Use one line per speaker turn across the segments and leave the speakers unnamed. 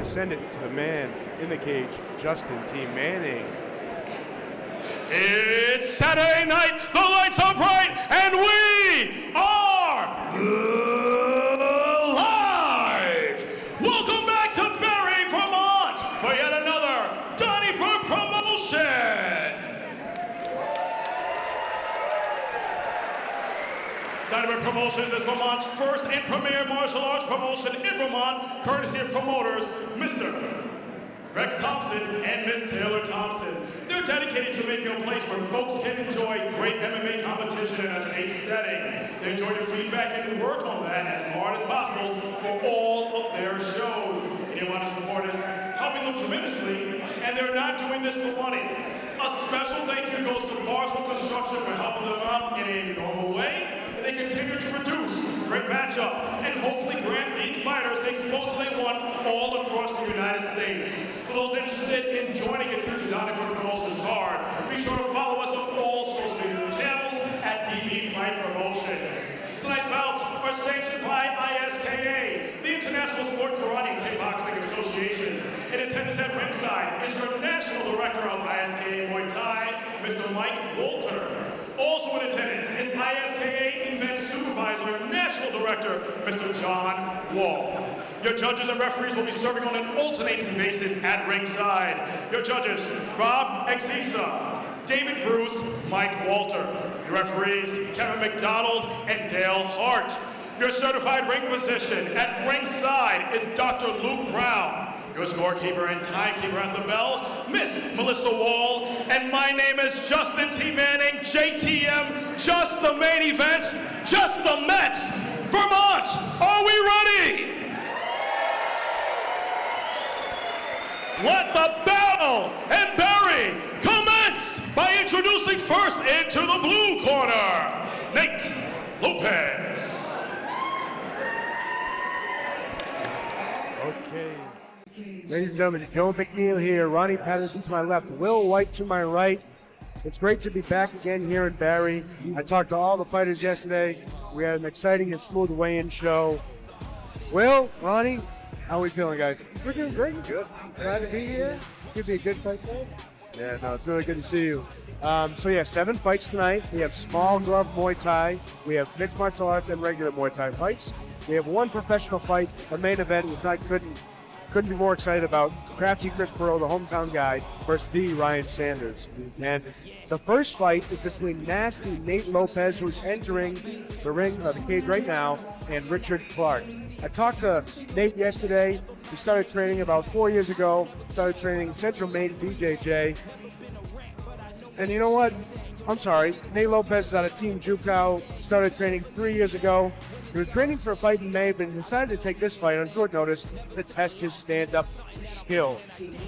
send it to the man in the cage, Justin T. Manning.
It's Saturday night, the lights are bright, and we are live! Welcome back to BARRE, Vermont, for yet another Donnybrook promotion! Donnybrook Promotions is Vermont's first and premier martial arts promotion in Vermont, courtesy of promoters Mr. Rex Thompson and Miss Taylor Thompson. They're dedicated to making a place where folks can enjoy great MMA competition in a safe setting. They enjoy the feedback and work on that as hard as possible for all of their shows. And they want to support us, helping them tremendously, and they're not doing this for money. A special thank you goes to BARRE Construction for helping them out in a normal way, and they continue to produce great matchup and hopefully grant these fighters the exposure they want all across the United States. For those interested in joining a future Donnybrook Promotions card, be sure to follow us on all social media channels at DB Fight Promotions. Tonight's bouts are sanctioned by ISKA, the International Sport Karate and Kickboxing Association. In attendance at ringside is your National Director of ISKA Muay Thai, Mr. Mike Walter. Also in attendance is ISKA Event Supervisor, National Director, Mr. John Wall. Your judges and referees will be serving on an alternating basis at ringside. Your judges, Rob Exisa, David Bruce, Mike Walter. Your referees, Kevin McDonald and Dale Hart. Your certified ring physician at ringside is Dr. Luke Brown. Your scorekeeper and timekeeper at the bell, Miss Melissa Wall. And my name is Justin T. Manning, JTM, just the main event, just the Mets. Vermont, are we ready? Let the battle and BARRE commence by introducing first into the blue corner, Nate Lopez.
Okay. Ladies and gentlemen, Joe McNeil here, Ronnie Patterson to my left, Will White to my right. It's great to be back again here in BARRE. I talked to all the fighters yesterday. We had an exciting and smooth weigh-in show. Will, Ronnie, how are we feeling, guys?
We're doing great.
Good.
Glad to be here. Could be a good fight today.
Yeah, no, it's really good to see you. So yeah, 7 fights tonight. We have small glove Muay Thai. We have mixed martial arts and regular Muay Thai fights. We have 1 professional fight, the main event, which I couldn't be more excited about. Crafty Chris Pearl, the hometown guy, versus the Ryan Sanders. And the first fight is between nasty Nate Lopez, who's entering the ring, the cage right now, and Richard Clark. I talked to Nate yesterday. He started training about 4 years ago, started training Central Maine BJJ. And you know what? I'm sorry, Nate Lopez is out of Team JUCO, started training 3 years ago. He was training for a fight in May, but he decided to take this fight on short notice to test his stand-up skills.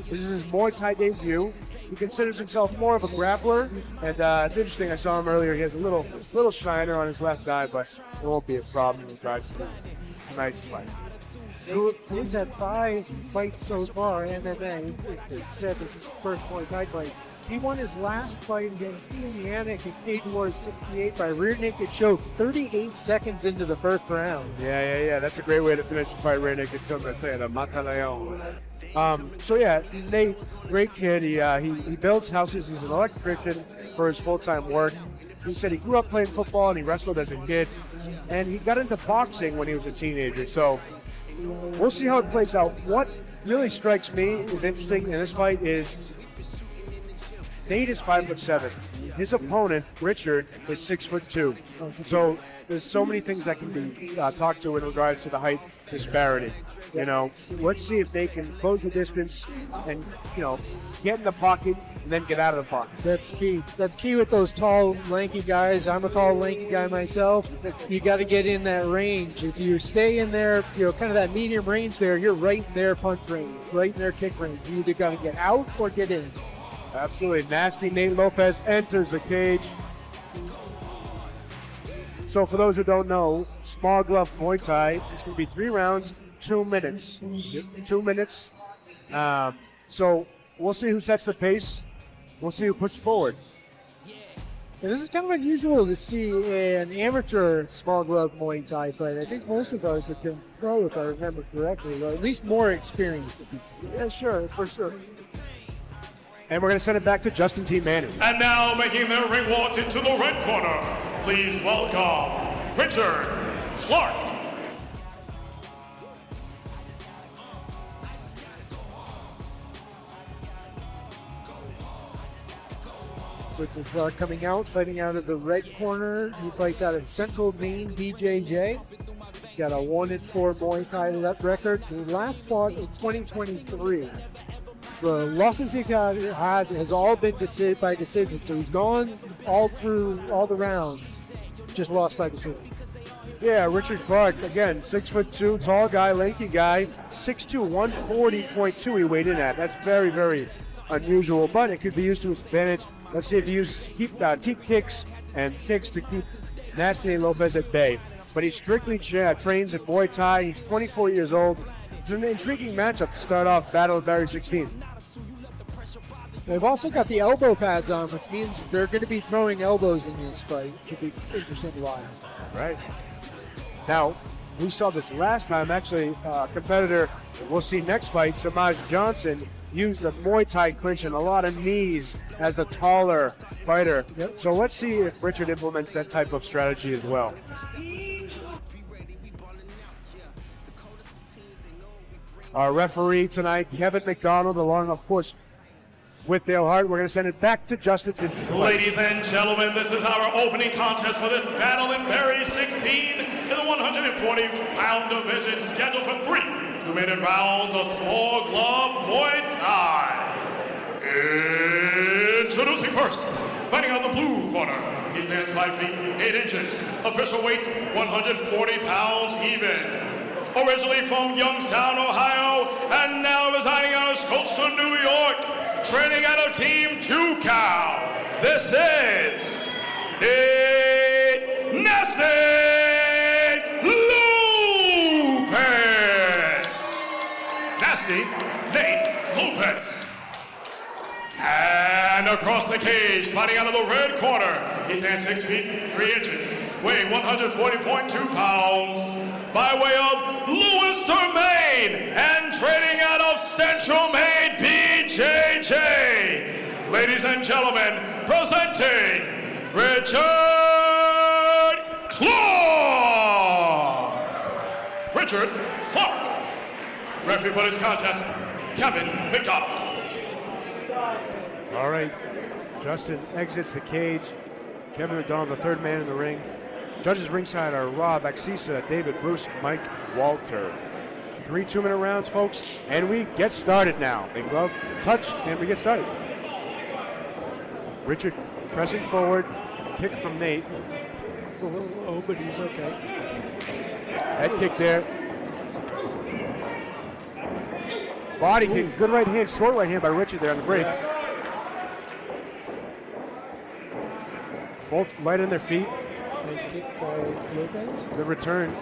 This is his Muay Thai debut. He considers himself more of a grappler, and it's interesting. I saw him earlier. He has a little shiner on his left eye, but it won't be a problem in regards to tonight's fight.
He's had 5 fights so far, MMA. He said this is his first Muay Thai fight. He won his last fight against Team Yannick in Cage Wars 68 by rear naked choke 38 seconds into the first round.
Yeah. That's a great way to finish the fight, rear naked choke. I'll tell you, the Mataleon. So yeah, Nate, great kid. He builds houses. He's an electrician for his full-time work. He said he grew up playing football and he wrestled as a kid, and he got into boxing when he was a teenager. So we'll see how it plays out. What really strikes me is interesting in this fight is Nate is 5'7". His opponent, Richard, is 6'2". So there's so many things that can be talked to in regards to the height disparity. You know, let's see if they can close the distance and, get in the pocket and then get out of the pocket.
That's key. That's key with those tall, lanky guys. I'm a tall, lanky guy myself. You got to get in that range. If you stay in there, kind of that medium range there, you're right in their punch range, right in their kick range. You either got to get out or get in.
Absolutely. Nasty Nate Lopez enters the cage. So for those who don't know, small glove Muay Thai, it's going to be 3 rounds, 2 minutes. 2 minutes. So we'll see who sets the pace. We'll see who pushes forward.
And this is kind of unusual to see an amateur small glove Muay Thai fight. I think most of ours have been pro, if I remember correctly, or at least more experienced.
Yeah, sure, for sure. And we're going to send it back to Justin T. Manning.
And now making their ring walk into the red corner, please welcome Richard Clark.
Richard Clark coming out, fighting out of the red corner. He fights out of Central Maine, BJJ. He's got a 1-4 Muay Thai record. He last fought in 2023. The losses he had has all been by decision, so he's gone all through all the rounds, just lost by decision.
Yeah, Richard Clark, again, 6'2", tall guy, lanky guy, 6'2", 140.2 he weighed in at. That's very, very unusual, but it could be used to his advantage. Let's see if he uses keep kicks and kicks to keep Nasty Lopez at bay. But he strictly trains in Muay Thai. He's 24 years old. It's an intriguing matchup to start off Battle of Barre 16.
They've also got the elbow pads on, which means they're going to be throwing elbows in this fight. Should be interesting to watch.
Right. Now, we saw this last time. Actually, competitor we'll see next fight, Samaj Johnson, used the Muay Thai clinch and a lot of knees as the taller fighter.
Yep.
So let's see if Richard implements that type of strategy as well. Our referee tonight, Kevin McDonald, along, of course, with Dale Hart. We're going to send it back to Justin to introduce the fight.
Ladies and gentlemen, this is our opening contest for this Battle in Barre 16 in the 140-pound division, scheduled for 3 2-minute rounds of small glove Muay Thai. Introducing first, fighting on the blue corner. He stands 5 feet 8 inches. Official weight 140 pounds even. Originally from Youngstown, Ohio, and now residing out of Scotia, New York. Training out of Team Jucal. This is Nasty Lopez. Nasty Nate Lopez. And across the cage, fighting out of the red corner, he stands 6 feet 3 inches, weighing 140.2 pounds, by way of Lewiston, Maine, and training out of Central Maine, BJJ. Ladies and gentlemen, presenting Richard Clark. Richard Clark. Referee for this contest, Kevin McDonald.
All right, Justin exits the cage. Kevin McDonald, the third man in the ring. Judges ringside are Rob Axisa, David Bruce, Mike Walter. 3 2-minute rounds, folks, and we get started now. Big glove, touch, and we get started. Richard pressing forward, kick from Nate.
It's a little low, but he's okay.
Head kick there. Body kick, good right hand, short right hand by Richard there on the break. Both light on their feet.
Nice kick by Lopez.
The return.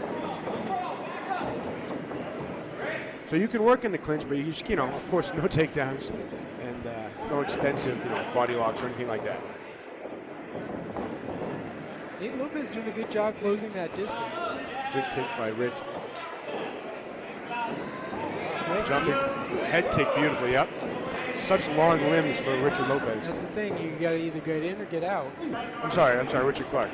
So you can work in the clinch, but you just, of course, no takedowns and no extensive, body locks or anything like that.
Nate Lopez doing a good job closing that distance.
Good kick by Rich.
Nice
Jumping head kick beautifully. Yep. Such long limbs for Richard Lopez.
That's the thing. You got to either get in or get out.
I'm sorry, Richard Clark.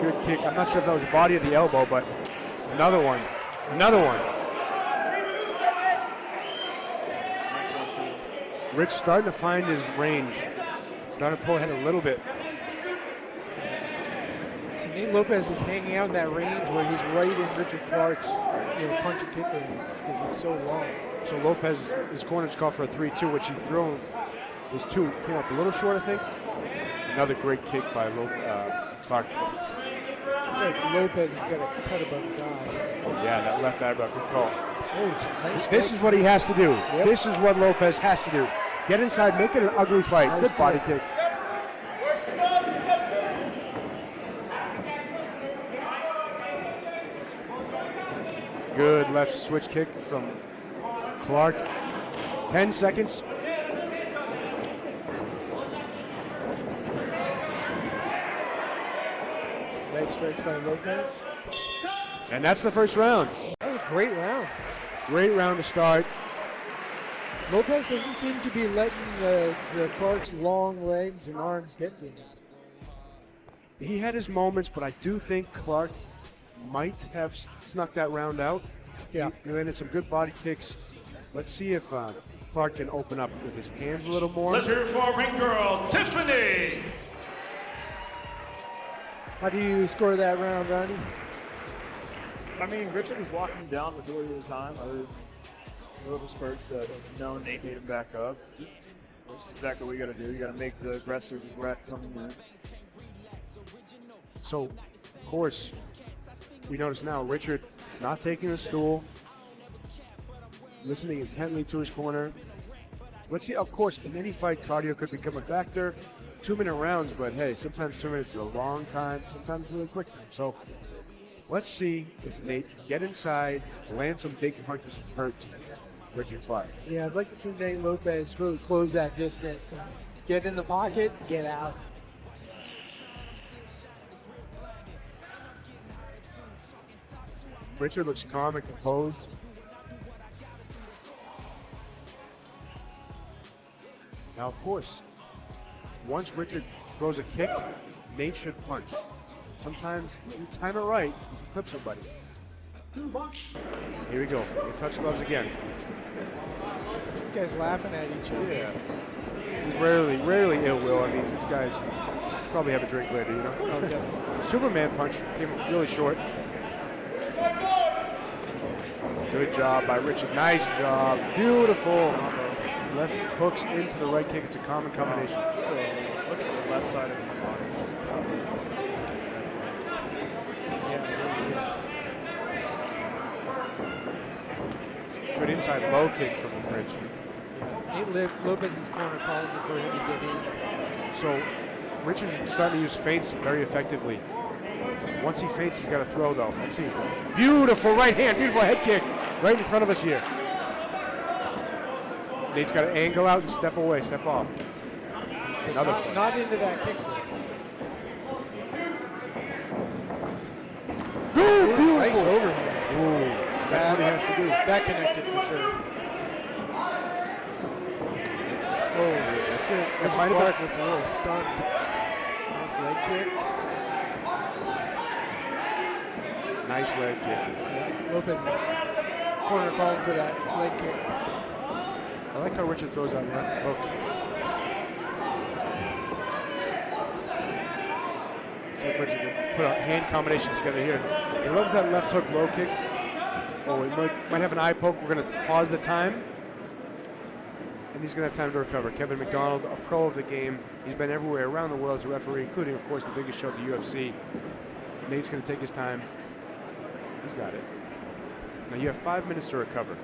Good kick. I'm not sure if that was the body of the elbow, but another one. Another one.
Nice one, too.
Rich starting to find his range. Starting to pull ahead a little bit.
So Nate Lopez is hanging out in that range where he's right in Richard Clark's punch and kick range because he's so long.
So Lopez, his corner's called for a 3-2, which he threw. His 2 came up a little short, I think. Another great kick by Clark.
It's like Lopez has got a cut above his eye.
Yeah, that left eyebrow, good call.
Oh, nice
This is what he has to do.
Yep.
This is what Lopez has to do. Get inside, make it an ugly fight.
Nice
Good body kick. Good left switch kick from Clark. 10 seconds.
Nice strikes by Lopez.
And that's the first round.
That was a great round.
Great round to start.
Lopez doesn't seem to be letting the Clark's long legs and arms get to him.
He had his moments, but I do think Clark might have snuck that round out.
Yeah.
He landed some good body kicks. Let's see if Clark can open up with his hands a little more.
Let's hear it for ring girl, Tiffany.
How do you score that round, Ronnie?
I mean, Richard was walking him down majority of the time. Other little spurts that, Nate made him back up. That's exactly what you got to do. You got to make the aggressive regret coming in.
So, of course, we notice now Richard not taking the stool, listening intently to his corner. Let's see, of course, in any fight, cardio could become a factor. 2-minute rounds, but hey, sometimes 2 minutes is a long time, sometimes really quick time. So let's see if Nate can get inside, land some big punches and hurt Richard Clark.
Yeah, I'd like to see Nate Lopez really close that distance. Get in the pocket, get out.
Richard looks calm and composed. Now, of course, once Richard throws a kick, Nate should punch. Sometimes, if you time it right, you can clip somebody. Here we go. They touch gloves again.
These guys laughing at each other.
Yeah. He's rarely ill will. I mean, these guys probably have a drink later, you know?
Oh, definitely.
Superman punch came really short. Good job by Richard. Nice job. Beautiful. Left hooks into the right kick. It's a common combination.
Just look at the left side of his body. It's just covered.
Yeah, it really is.
Good inside low kick from Rich.
Nate Lopez's corner calling for him to get in.
So Richard's starting to use feints very effectively. Once he feints, he's got to throw though. Let's see. Beautiful right hand, beautiful head kick right in front of us here. Nate's got to angle out and step away, step off. Another punch.
Not into that kick.
Beautiful.
Nice overhand.
Ooh, that's what he has to do.
That connected for sure.
Oh, that's it. That
Richard
might have
Clark
been-
looks a little stunned. Nice leg kick.
Nice leg kick.
Yeah, Lopez's corner calling for that leg kick.
I like how Richard throws that left hook. Let's see if Richard can put a hand combination together here. He loves that left hook low kick. Oh, he might have an eye poke. We're going to pause the time. And he's going to have time to recover. Kevin McDonald, a pro of the game. He's been everywhere around the world as a referee, including, of course, the biggest show, the UFC. Nate's going to take his time. He's got it. Now you have 5 minutes to recover.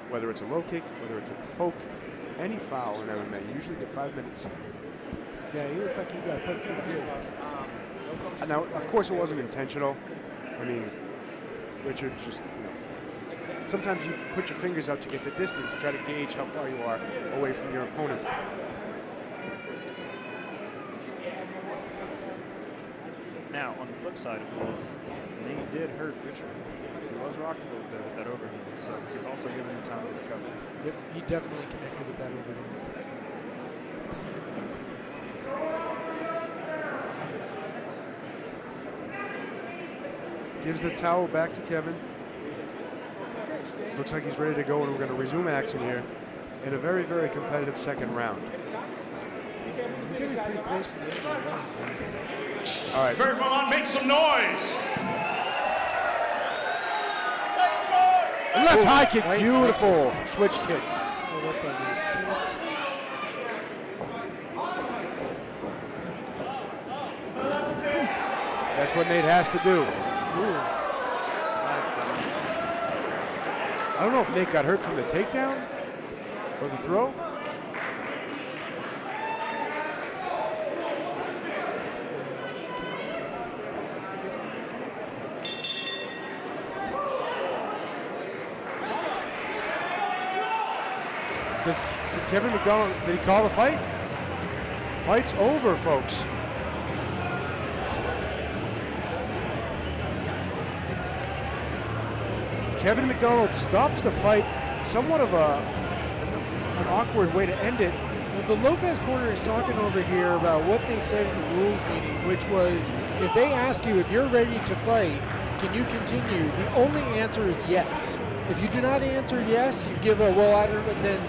Whether it's a low kick, whether it's a poke, any foul in MMA, you usually get 5 minutes.
Yeah, he looked like he got put pretty good.
Now, of course, it wasn't intentional. I mean, Richard just, sometimes you put your fingers out to get the distance, try to gauge how far you are away from your opponent.
Now, on the flip side of this, Nate did hurt Richard. He was rocked a little bit with that overhand, so he's also giving him time to recover.
Yep, he definitely connected with that overhand.
Gives the towel back to Kevin. Looks like he's ready to go, and we're going to resume action here in a very, very competitive second round.
We're getting pretty close to the end of the round.
All right. Everyone, make some noise.
Left high kick,
Nice.
beautiful switch kick.
Pulled up on his tips.
That's what Nate has to do.
Ooh.
I don't know if Nate got hurt from the takedown or the throw. Did Kevin McDonald, did he call the fight? Fight's over, folks. Kevin McDonald stops the fight. Somewhat of an awkward way to end it.
Well, the Lopez corner is talking over here about what they said in the rules meeting, which was if they ask you if you're ready to fight, can you continue? The only answer is yes. If you do not answer yes, you give a, well, I don't know, then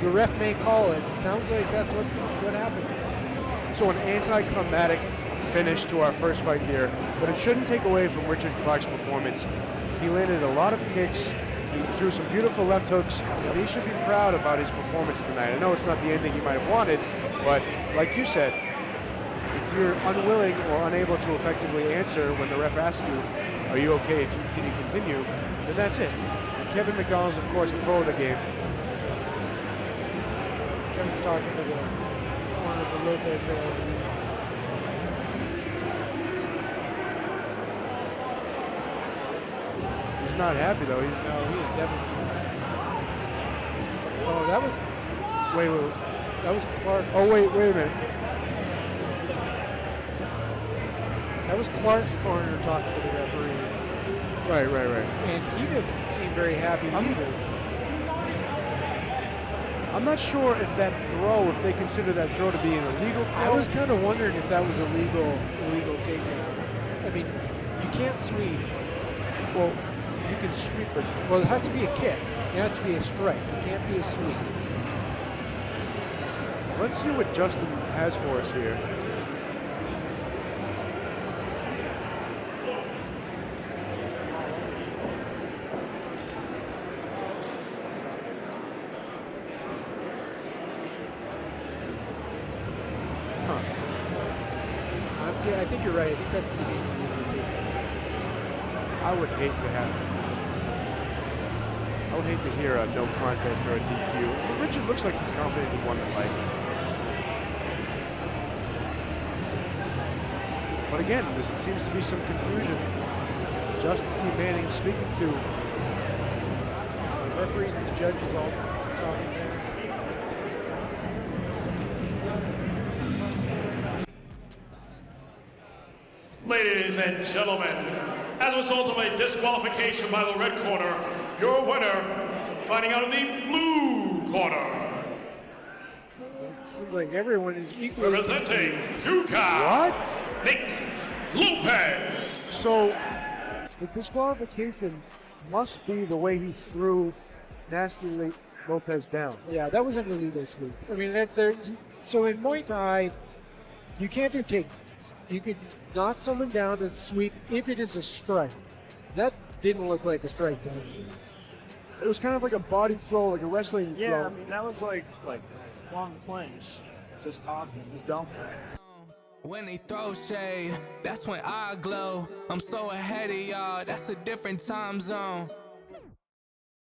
the ref may call it. It sounds like that's what happened.
So an anticlimactic finish to our first fight here, but it shouldn't take away from Richard Clark's performance. He landed a lot of kicks, he threw some beautiful left hooks, and he should be proud about his performance tonight. I know it's not the ending he might have wanted, but like you said, if you're unwilling or unable to effectively answer when the ref asks you, are you okay, can you continue, then that's it. And Kevin McDonald's, of course, a pro of the game.
Kevin's talking to the corner for Lopez there.
He's not happy though.
No, he is definitely. Oh, that was.
Wait.
That was Clark.
Oh, wait a minute.
That was Clark's corner talking to the referee.
Right.
And he doesn't seem very happy either.
I'm not sure if that throw, if they consider that throw to be an illegal throw.
I was kind of wondering if that was illegal takedown. I mean, you can't sweep.
Well, you can sweep it.
Well, it has to be a kick. It has to be a strike. It can't be a sweep.
Let's see what Justin has for us here.
I think you're right. I think that's going to be an illegal takedown.
I would hate to hear a no contest or a DQ. But Richard looks like he's confident he won the fight. But again, there seems to be some confusion. Justin T. Manning speaking to
The referees and the judges all talking there.
Ladies and gentlemen, as a result of a disqualification by the red corner, your winner, fighting out of the blue corner.
It seems like everyone is equally
Representing
confused.
Juca.
what?
Nate Lopez.
So the disqualification must be the way he threw Nasty Lopez down.
Yeah, that was an illegal sweep. I mean, so in Muay Thai, you can't do takedowns. You could knock someone down and sweep if it is a strike. That didn't look like a strike to me.
It was kind of like a body throw, like a wrestling
Yeah,
throw.
I mean, that was like long clinch. Just tossed him, just dumped him.
When they throw shade, that's when I glow. I'm so ahead of y'all, that's a different time zone.